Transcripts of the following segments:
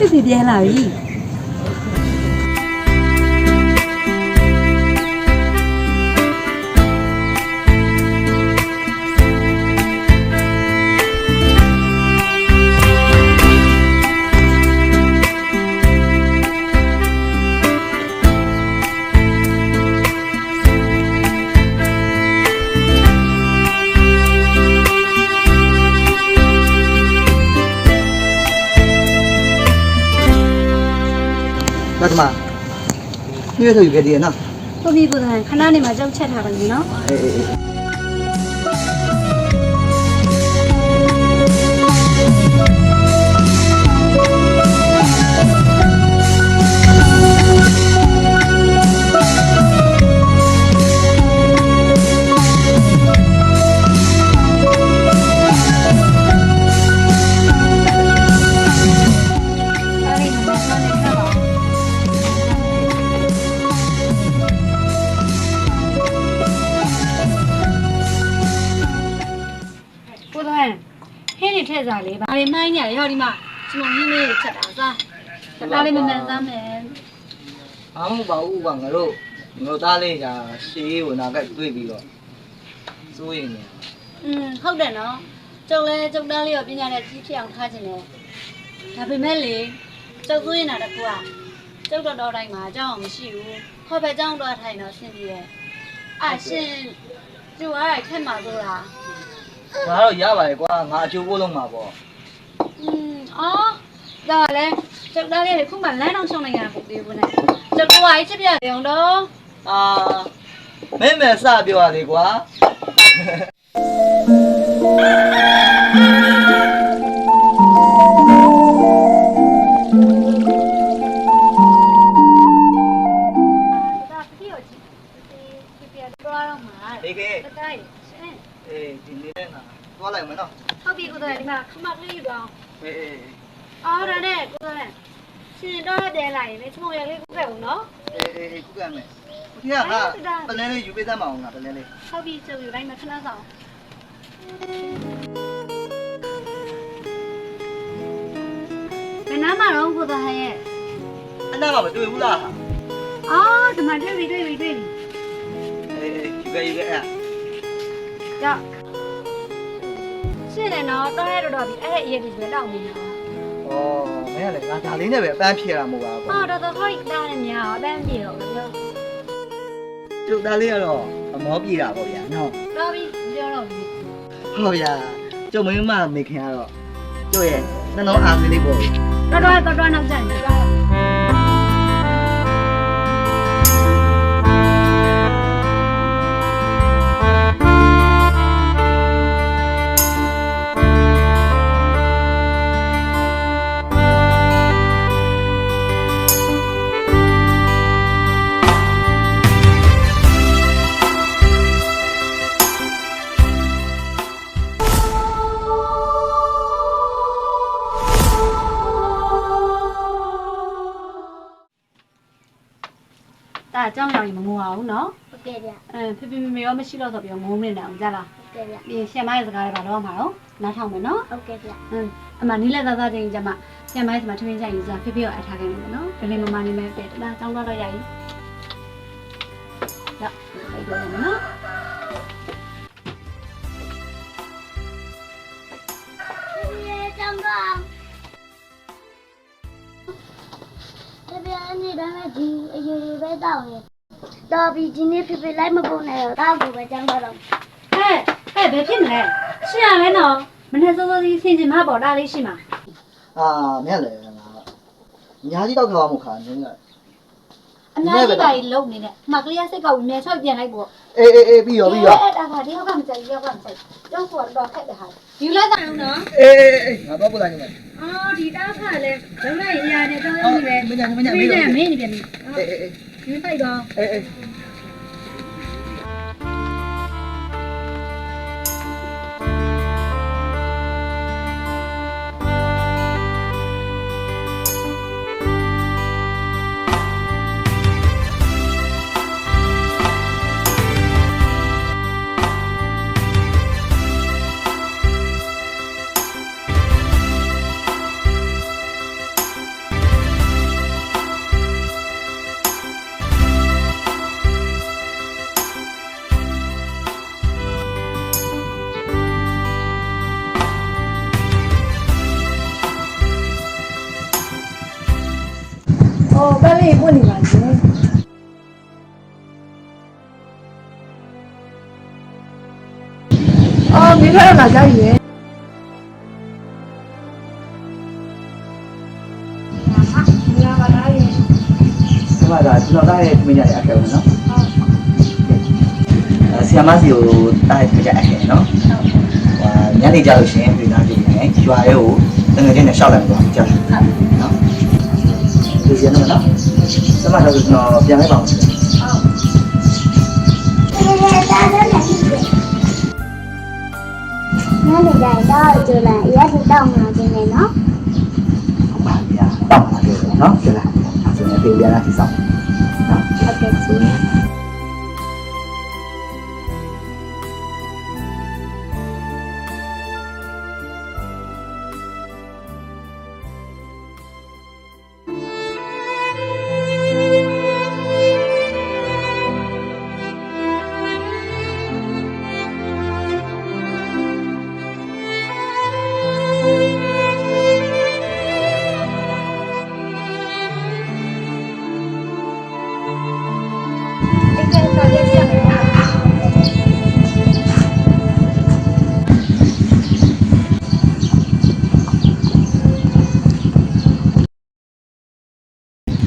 ဖြစ်ပြန်လာပြီ那什么？你这头有个点呢？不比不谈，看哪里嘛就吃它个呢？ထည့်စားလေးပါ။ဒါလေးမှိုင်းနေရတယ်ဟောဒီမှာကျွန်တော်ဟင်းလေးတွေချက်တာစား။ဒါလေးမမှန်စားမယ်။ အားမပါဘူးကွာငါတို့သားလေးကရှေးဝင်လာကတွေ့ပြီးတော့စိုးရင်နေ။ဟုတ်တယ်နော်။ကျုပ်လည်းကျုပ်သားလေးရောပညာနဲ့ကြီးဖြစ်အောင်ထားခြင်းလေ။ဒါပေမဲ့လေကျုပ်စိုးရင်တာတကူကကျုပ်တော်တိုင်းမှာအကြောင်းမရှိဘူး။ဟောပဲအကြောင်းတော့ထိုင်တော့ဆင်းပြီးရဲ့။ရှင်ကျုပ်အားရခက်မှာဆိုလား။ ငါတော့ရပါလေကွာငါအချိုးပိုးလုံးမှာပေါ့အော်ဒါလည်းကျုပ်သားလေးတွေခုမှလမ်းအောင်ရှောင်းနိုင်ရပုံသေးဘူးနဲ့ကျုပ်ကအိုက်ချစ်ပြတယ်အောင်တော့မင်းစပြောရလေကွာဒီနေ့နဲ့သွားလိုက်မယ်နော်ဟုတ်ပြီကိုသားဒီမှာခမကလေးယူတော့အော်ဒါနဲ့ကိုသားရှင်တော့တဲလိုက်ရင်လေချမောရလေးကုခဲ့ဦးနော်ကုခဲ့မယ်ဒီကပလင်းလေးယူပေးသမ်းမအောင်ငါပလင်းလေးဟုတ်ပြီကျုပ်ယူလိုက်မယ်ခဏဆောင်ဘယ်နားမှာတော့ကိုသားရဲ့အနားမှာမတွေ့ဘူးလားအော်ဒီမှာတွေ့ပြီယူခဲ့အဲ့ကြောက်ရှင်းတယ်နော်တော့ရတော့ပြီအဲ့ဒီအရေးကြီးပဲတောက်နေတာမင်းကလည်းငါဒါလေးနဲ့ပဲအပန်းဖြေတာမဟုတ်ပါဘူးတော်ဟိုက်တားနေများအပန်းပြေတော့ပြောကျုပ်သားလေးကတော့အမောပြေတာပေါ့ဗျာနော်တော်ပြီပြောတော့ပြီဟုတ်ဗျာကျုပ်မင်းမမေခင်ကတော့ကျုပ်ရဲ့နှလုံးအားလေးပေါ့တော်နောက်ကျနေတော့ဒါအကြောင်းကြောင့်မငိုအောင်နော်ဟုတ်ကဲ့ဗျဖေဖေမေရောမရှိတော့ဆိုပြီးငိုမနေအောင်ကြလားဟုတ်ကဲ့ဗျပြီးရှံမိုင်းစကားတွေပါတော့မှာတော့နားထောင်မယ်နော်ဟုတ်ကဲ့ဗျအမနီးလက်သားသားချင်းကြမှာရှံမိုင်းစမှာထမင်းကြိုက်ယူစားဖေဖေရောအထားခဲ့နေတယ်နော်ဒလီမမနေမဲ့ပဲဒါတောင်းတော့ရည်ဒါလိုက်တော့မယ်နော်ကျောင်းတော့တပြားအနေနဲ့ဒီအရေးတွေပဲတောက်ရ တော်ပြီဒီနေ့ဖေဖေလိုက်မဖို့နဲ့တော့တောက်ကိုပဲចောင်းတော့တော့ ဟဲ့ဘယ်ဖြစ်မလဲရှင်ရလဲနော်မနေ့စောစောစီဆင်ကျင်မပေါ်တာလေးရှိမှာ မင်းလည်းငါညာကြီးတောက်ခေါ်မှုခါနင်းလိုက် အများကြီးပါလုံနေနဲ့မှကလေးစိတ်ကောက်မြန်ချောက်ပြန်လိုက်ပေါ့ အေးပြီးရော အဲ့ဒါကဒီဟောက်ကမကြိုက်ရောက်ကမကြိုက်ကျောင်းကတော့ခက်တဲ့ဟာယူလိုက်ကြအောင်နော် အေးငါတော့ပို့လိုက်နေမယ် အော်ဒီတောက်ကလည်းလုံလိုက်အရာနဲ့တောင်းနေပဲမင်းနဲ့မင်းနေပြန်ပြီယူလိုက်တော့ အေး 哦，那里不你玩的。哦，明天哪家鱼？ ဒီမှာဒါကျွန်တော်ကရဲ့မိညာရဲ့အခဲဝင်နော်ဆီယမစီကိုတားရဲ့မိညာအခဲနော်ညနေကြလို့ရှိရင်ပြည်သားပြည်နေရွာရဲကိုတငယ်ချင်းနဲ့ရှောက်လိုက်တော့ကြာနော်ဒီရနော်နော်စမတော့ကျွန်တော်ပြန်လိုက်ပါဦး ဖေဖေသားတော့လည်းဖြစ်တယ်နားနေကြတော့ကျလာအရက်တောက်မှာနေနေနော် ဟုတ်ပါဗျာတောက်ပါလေနော်ကျလာအဲ့ဒါနဲ့ပြည်ပြန်လာစီဆောင်နော် ဟုတ်ကဲ့ရှင်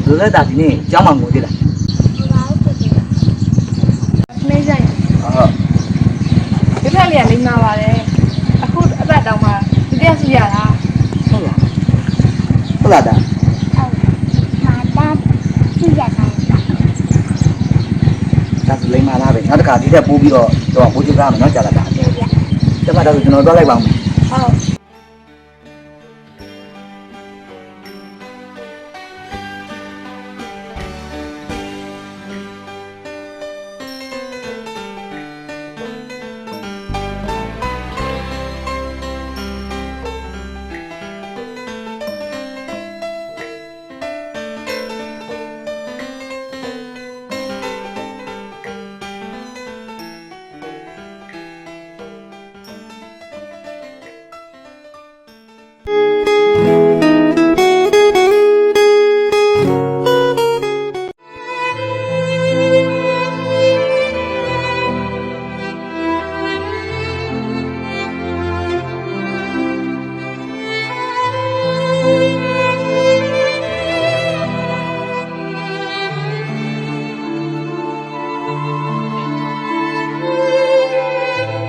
လူလက်တာဒီနေ့ကျောင်းမှာငိုသေးလား နေကြရင် ဟုတ် ဒီဖက်လေးကလိမ္မာပါတယ်အခုအသက်တောင်မှဒီတရားစီရတာ ဟုတ်လားဒါ မာတာကြည့်ရတာ ဒါဆိုလိမ္မာလားပဲနောက်တစ်ခါဒီထက်ပိုးပြီးတော့ဘိုးကျကားမယ်နော်ကြာလာတာကျမတော့ကျွန်တော်သွားလိုက်ပါဦး ဟုတ်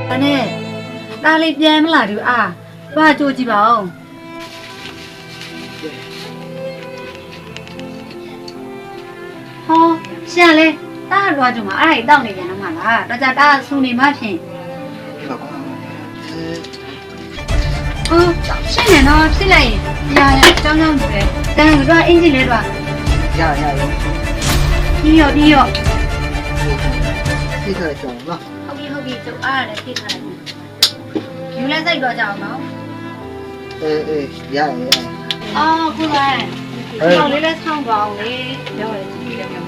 ဒါနဲ့ဒါလေးပြန်မလာဘူးအာသွားကြိုးကြည့်ပါဦးဟောရှင်လေတားသွားကြမှာအဲ့ဒါတောက်နေပြန်တော့မှာလားတော့ကြတားဆူနေမှဖြင့်အော်ရှင်နေတော့ဖြစ်လိုက်ရင်ရကြောင်းကြောင်းပဲတန်ကအင်ဂျင်လေးတော့ ရ ပြီးရော ထိထားကြအောင်နော် ဟုတ်ပြီကျုပ်အားရတယ်ထိထားလိုက်ယူလဲစိတ်တော့ကြအောင်နော် အေးရ အော်ခုလိုက်ခေါင်းလေးလဲဆောင်းသွားအောင်လေပြောရကြည့်တယ်